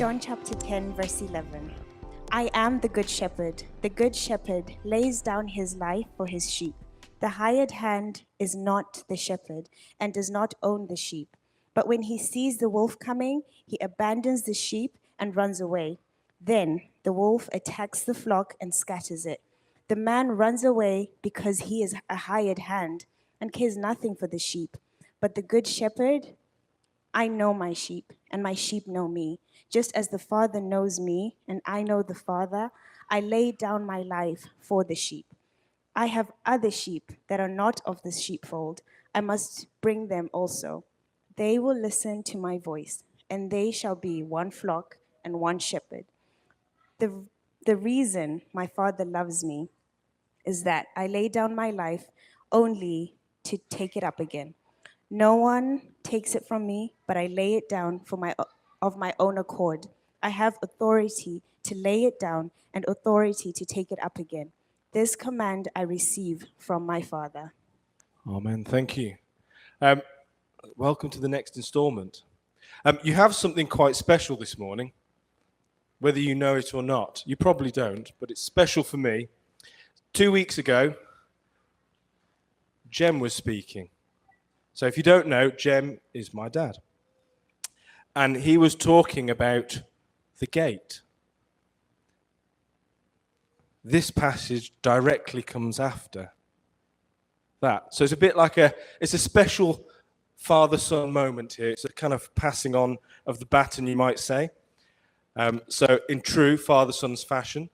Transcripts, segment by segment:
John chapter 10, verse 11. I am the good shepherd. The good shepherd lays down his life for his sheep. The hired hand is not the shepherd and does not own the sheep. But when he sees the wolf coming, he abandons the sheep and runs away. Then the wolf attacks the flock and scatters it. The man runs away because he is a hired hand and cares nothing for the sheep. But the good shepherd, I know my sheep, and my sheep know me. Just as the Father knows me, and I know the Father, I lay down my life for the sheep. I have other sheep that are not of the sheepfold. I must bring them also. They will listen to my voice, and they shall be one flock and one shepherd. The reason my Father loves me is that I lay down my life only to take it up again. No one takes it from me, but I lay it down of my own accord. I have authority to lay it down and authority to take it up again. This command I receive from my Father. Amen. Thank you. Welcome to the next installment. You have something quite special this morning, whether you know it or not. You probably don't, but it's special for me. 2 weeks ago, Jem was speaking. So if you don't know, Jem is my dad. And he was talking about the gate. This passage directly comes after that. So it's a bit like it's a special father-son moment here. It's a kind of passing on of the baton, you might say. So in true father-son's fashion,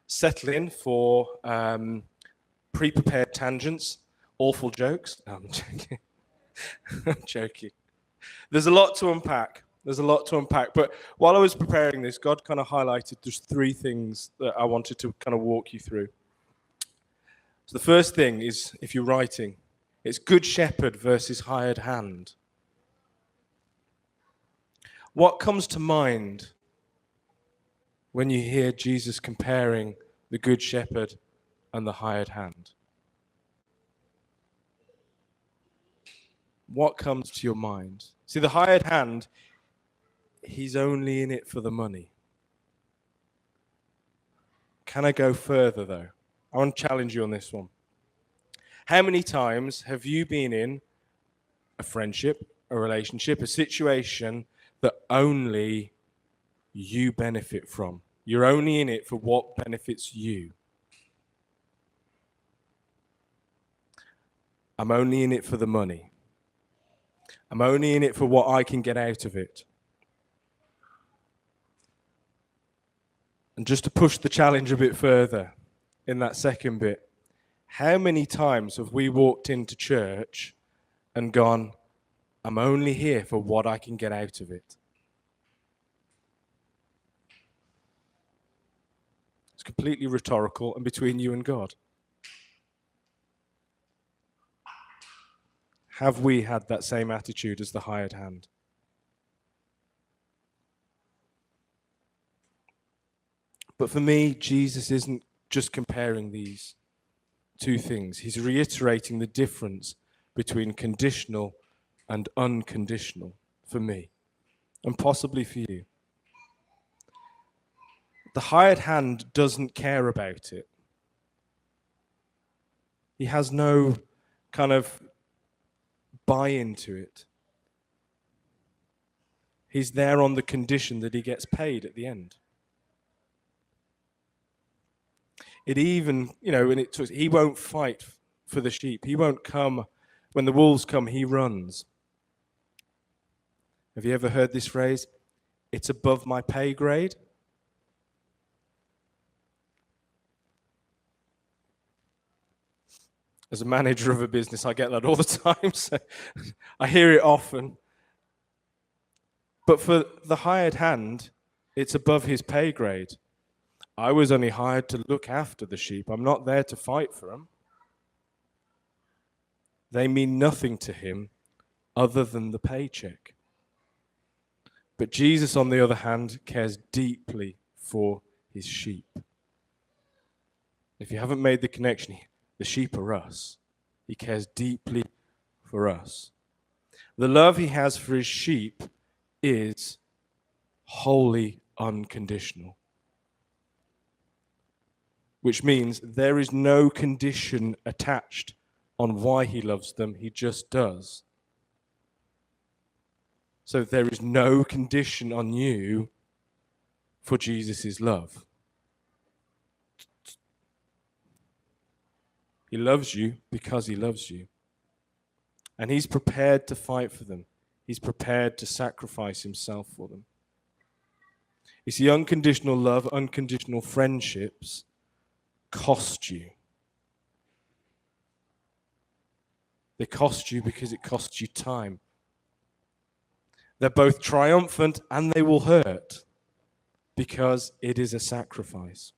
settle in for pre-prepared tangents, awful jokes. No, I'm joking. I'm joking. There's a lot to unpack. But while I was preparing this, God kind of highlighted just 3 things that I wanted to kind of walk you through. So the first thing is, if you're writing, it's good shepherd versus hired hand. What comes to mind when you hear Jesus comparing the good shepherd and the hired hand? What comes to your mind? See, the hired hand, he's only in it for the money. Can I go further, though? I want to challenge you on this one. How many times have you been in a friendship, a relationship, a situation that only you benefit from? You're only in it for what benefits you. I'm only in it for the money. I'm only in it for what I can get out of it. And just to push the challenge a bit further in that second bit, how many times have we walked into church and gone, I'm only here for what I can get out of it? It's completely rhetorical and between you and God. Have we had that same attitude as the hired hand? But for me, Jesus isn't just comparing these 2 things. He's reiterating the difference between conditional and unconditional for me, and possibly for you. The hired hand doesn't care about it. He has no kind of buy into it. He's there on the condition that he gets paid at the end. It even, he won't fight for the sheep. He won't come. When the wolves come, he runs. Have you ever heard this phrase? It's above my pay grade. As a manager of a business, I get that all the time, so I hear it often. But for the hired hand, it's above his pay grade. I was only hired to look after the sheep. I'm not there to fight for them. They mean nothing to him other than the paycheck. But Jesus, on the other hand, cares deeply for his sheep. If you haven't made the connection, the sheep are us. He cares deeply for us. The love he has for his sheep is wholly unconditional. Which means there is no condition attached on why he loves them. He just does. So there is no condition on you for Jesus' love. He loves you because he loves you. And he's prepared to fight for them. He's prepared to sacrifice himself for them. You see, unconditional love, unconditional friendships cost you. They cost you because it costs you time. They're both triumphant and they will hurt because it is a sacrifice.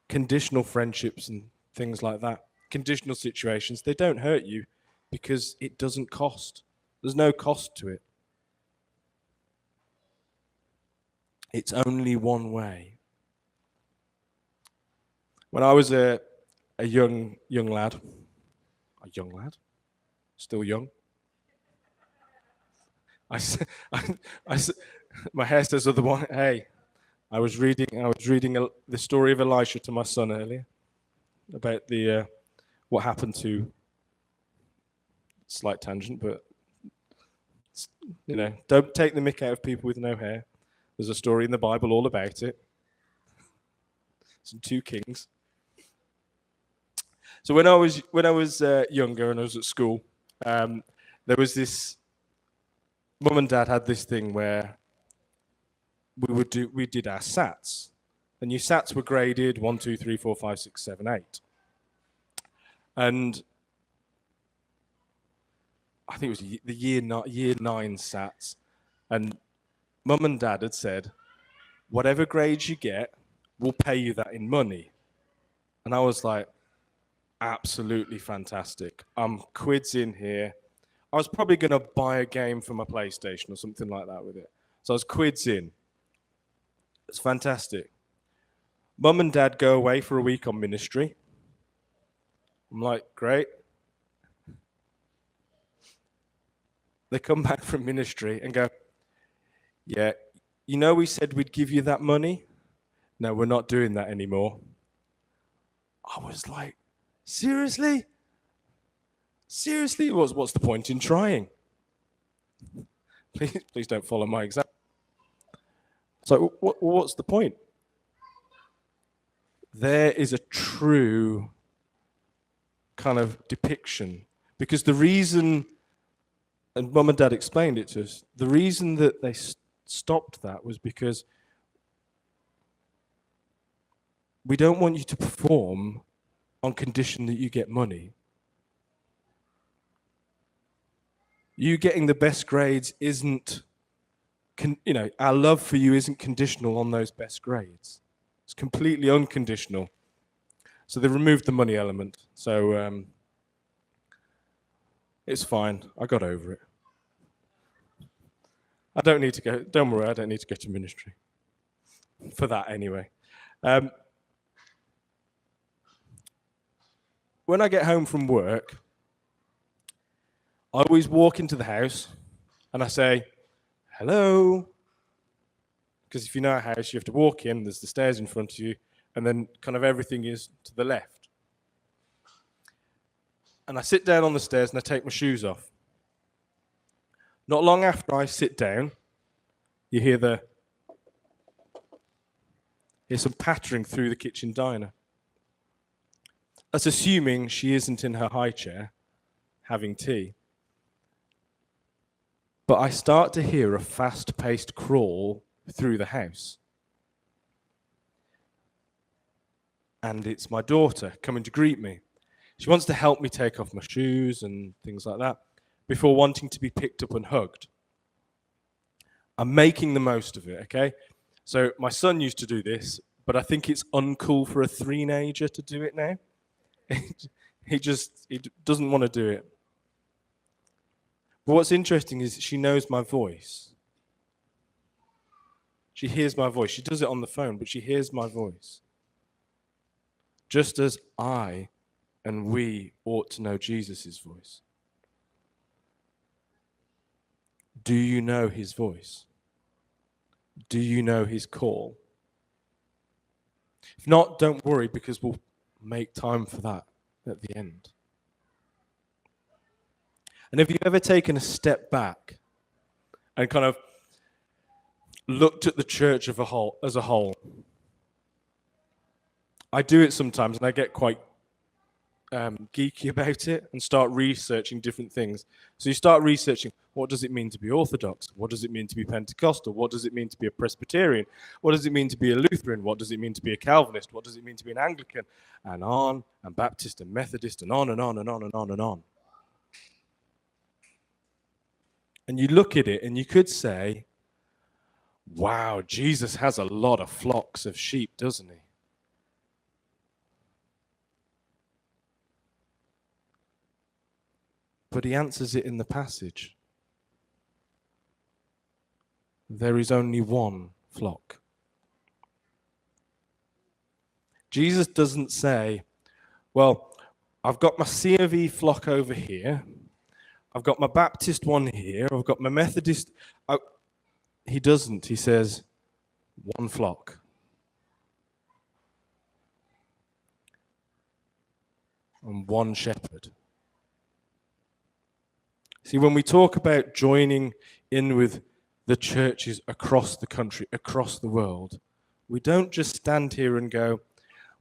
Conditional friendships and things like that, conditional situations, they don't hurt you because it doesn't cost. There's no cost to it. It's only one way. When I was a young lad, still young. My hair says otherwise. Hey, I was reading the story of Elisha to my son earlier about the what happened to. Slight tangent, but don't take the mick out of people with no hair. There's a story in the Bible all about it. Some 2 kings. So when I was younger and I was at school, there was this. Mum and Dad had this thing where we did our SATs, and your SATs were graded 1, 2, 3, 4, 5, 6, 7, 8, and I think it was the year 9 SATs, and Mum and Dad had said, whatever grades you get, we'll pay you that in money. And I was like, absolutely fantastic. I'm quids in here. I was probably going to buy a game for my PlayStation or something like that with it. So I was quids in. It's fantastic. Mum and Dad go away for a week on ministry. I'm like, great. They come back from ministry and go, yeah, we said we'd give you that money? No, we're not doing that anymore. I was like, seriously? Seriously? What's the point in trying? Please don't follow my example. So what's the point? There is a true kind of depiction. Because the reason, and Mum and Dad explained it to us, the reason that they stopped that was because we don't want you to perform on condition that you get money. You getting the best grades isn't, our love for you isn't conditional on those best grades. It's completely unconditional. So they removed the money element. So it's fine. I got over it. I don't need to go. Don't worry, I don't need to go to ministry for that anyway. When I get home from work, I always walk into the house and I say, hello. Because if you know a house, you have to walk in, there's the stairs in front of you, and then kind of everything is to the left. And I sit down on the stairs and I take my shoes off. Not long after I sit down, you hear some pattering through the kitchen diner. That's assuming she isn't in her high chair having tea. But I start to hear a fast-paced crawl through the house. And it's my daughter coming to greet me. She wants to help me take off my shoes and things like that before wanting to be picked up and hugged. I'm making the most of it, okay? So my son used to do this, but I think it's uncool for a three-nager to do it now. He doesn't want to do it. But what's interesting is she knows my voice. She hears my voice. She does it on the phone, but she hears my voice. Just as I and we ought to know Jesus' voice. Do you know his voice? Do you know his call? If not, don't worry, because we'll make time for that at the end. And have you ever taken a step back and kind of looked at the church as a whole? I do it sometimes, and I get quite geeky about it and start researching different things. So you start researching, what does it mean to be Orthodox? What does it mean to be Pentecostal? What does it mean to be a Presbyterian? What does it mean to be a Lutheran? What does it mean to be a Calvinist? What does it mean to be an Anglican? And on, and Baptist and Methodist, and on and on and on and on and on. And you look at it and you could say, wow, Jesus has a lot of flocks of sheep, doesn't he? But he answers it in the passage. There is only one flock. Jesus doesn't say, well, I've got my C of E flock over here. I've got my Baptist one here. I've got my Methodist. He doesn't. He says, one flock. And one shepherd. See, when we talk about joining in with the churches across the country, across the world, we don't just stand here and go,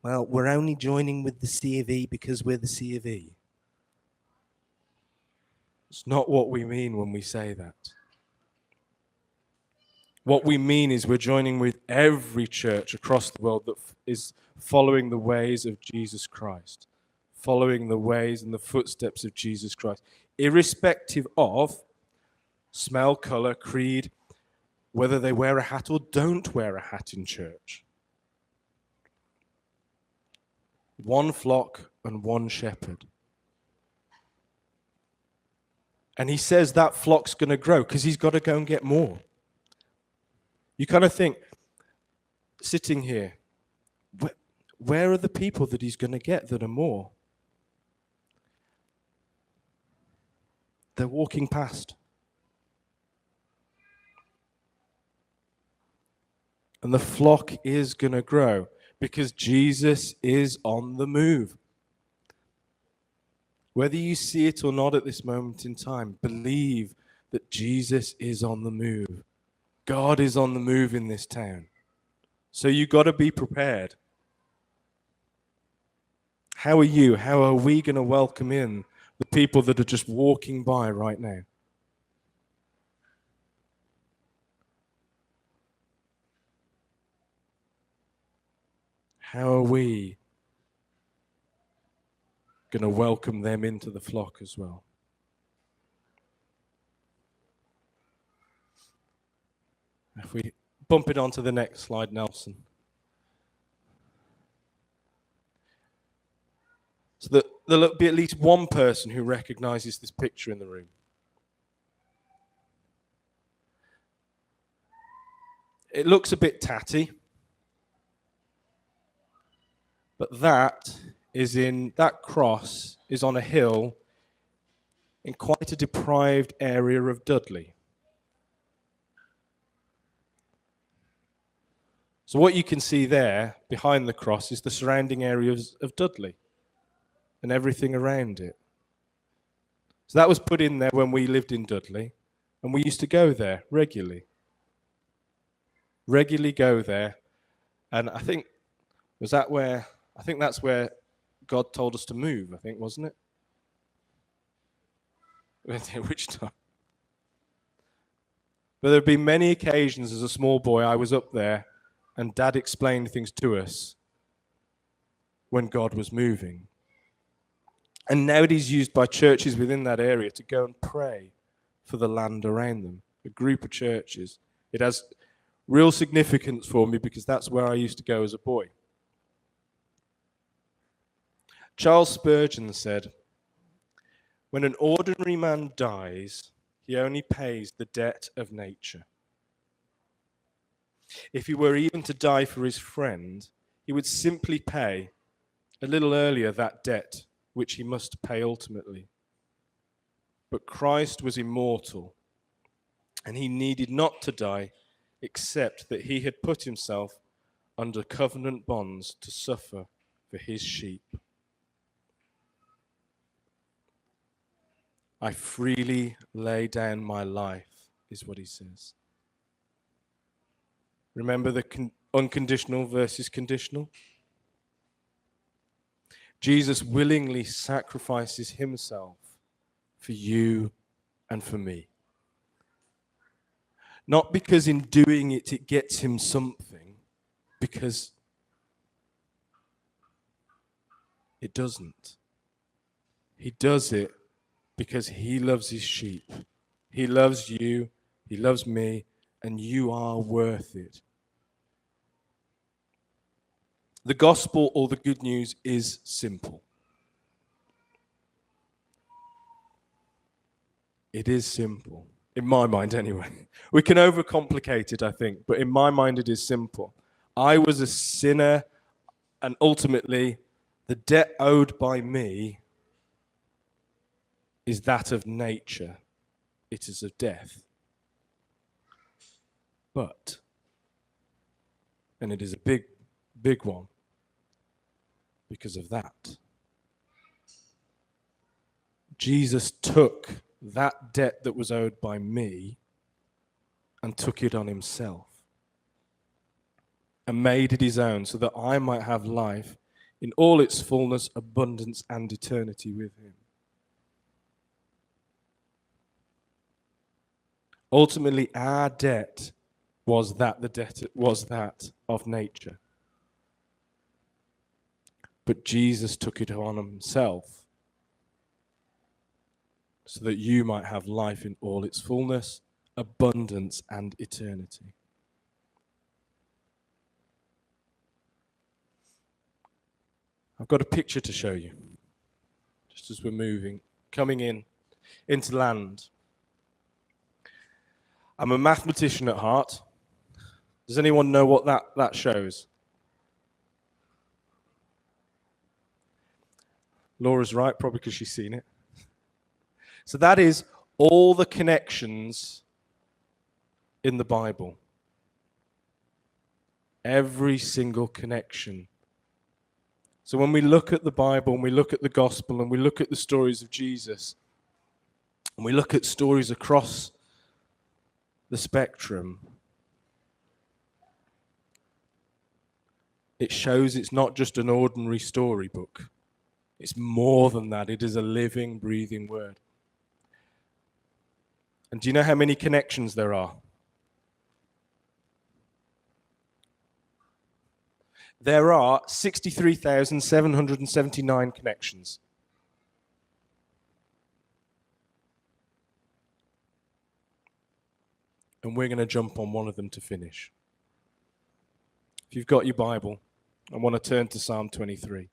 well, we're only joining with the C of E because we're the C of E. It's not what we mean when we say that. What we mean is we're joining with every church across the world that is following the ways of Jesus Christ, following the ways and the footsteps of Jesus Christ, irrespective of smell, color, creed, whether they wear a hat or don't wear a hat in church. One flock and one shepherd. And he says that flock's going to grow because he's got to go and get more. You kind of think, sitting here, where are the people that he's going to get that are more? They're walking past. And the flock is going to grow because Jesus is on the move. Whether you see it or not at this moment in time, believe that Jesus is on the move. God is on the move in this town. So you've got to be prepared. How are you? How are we going to welcome in the people that are just walking by right now? How are we going to welcome them into the flock as well? If we bump it onto the next slide, Nelson. So that there'll be at least one person who recognizes this picture in the room. It looks a bit tatty, but that cross is on a hill in quite a deprived area of Dudley. So what you can see there behind the cross is the surrounding areas of Dudley and everything around it. So that was put in there when we lived in Dudley, and we used to go there regularly. Regularly go there, and I think that's where God told us to move, I think, wasn't it? Which time? But there have been many occasions as a small boy I was up there and Dad explained things to us when God was moving. And now it is used by churches within that area to go and pray for the land around them, a group of churches. It has real significance for me because that's where I used to go as a boy. Charles Spurgeon said, "When an ordinary man dies, he only pays the debt of nature. If he were even to die for his friend, he would simply pay a little earlier that debt which he must pay ultimately. But Christ was immortal, and he needed not to die except that he had put himself under covenant bonds to suffer for his sheep. I freely lay down my life, is what he says. Remember the unconditional versus conditional? Jesus willingly sacrifices himself for you and for me. Not because in doing it, it gets him something, because it doesn't. He does it because he loves his sheep. He loves you, he loves me, and you are worth it. The gospel, or the good news, is simple. It is simple. In my mind, anyway. We can overcomplicate it, I think, but in my mind, it is simple. I was a sinner, and ultimately, the debt owed by me is that of nature. It is of death. But, and it is a big, big one, because of that, Jesus took that debt that was owed by me and took it on himself and made it his own so that I might have life in all its fullness, abundance, and eternity with him. Ultimately, our debt was that the debt was that of nature. But Jesus took it on himself so that you might have life in all its fullness, abundance, and eternity. I've got a picture to show you, just as we're coming into land. I'm a mathematician at heart. Does anyone know what that shows? Laura's right, probably because she's seen it. So that is all the connections in the Bible. Every single connection. So when we look at the Bible, and we look at the gospel, and we look at the stories of Jesus, and we look at stories across the spectrum, it shows it's not just an ordinary storybook. It's more than that. It is a living, breathing word. And do you know how many connections there are? There are 63,779 connections. And we're going to jump on one of them to finish. If you've got your Bible, I want to turn to Psalm 23.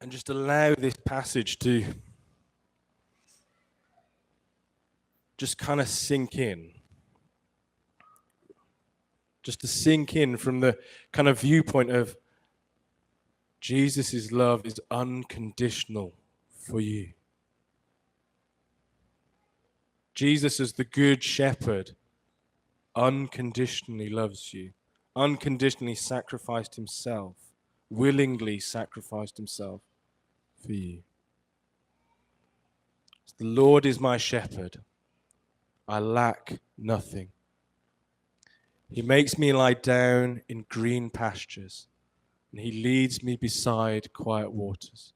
And just allow this passage to just kind of sink in. Just to sink in from the kind of viewpoint of Jesus' love is unconditional for you. Jesus, as the good shepherd, unconditionally loves you, unconditionally sacrificed himself, willingly sacrificed himself for you. The Lord is my shepherd. I lack nothing. He makes me lie down in green pastures, and he leads me beside quiet waters.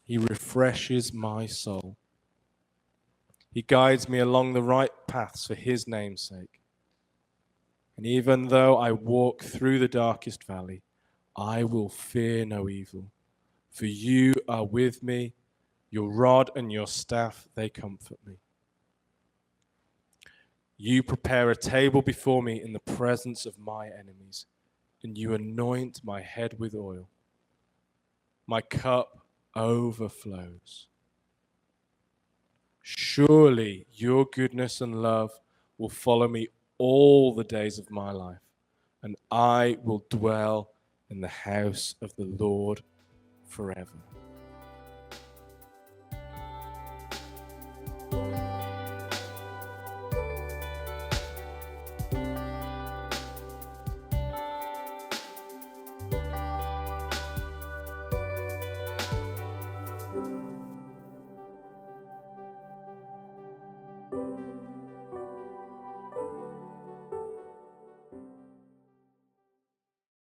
He refreshes my soul. He guides me along the right paths for his name's sake. And even though I walk through the darkest valley, I will fear no evil. For you are with me, your rod and your staff, they comfort me. You prepare a table before me in the presence of my enemies, and you anoint my head with oil. My cup overflows. Surely your goodness and love will follow me all the days of my life, and I will dwell in the house of the Lord forever.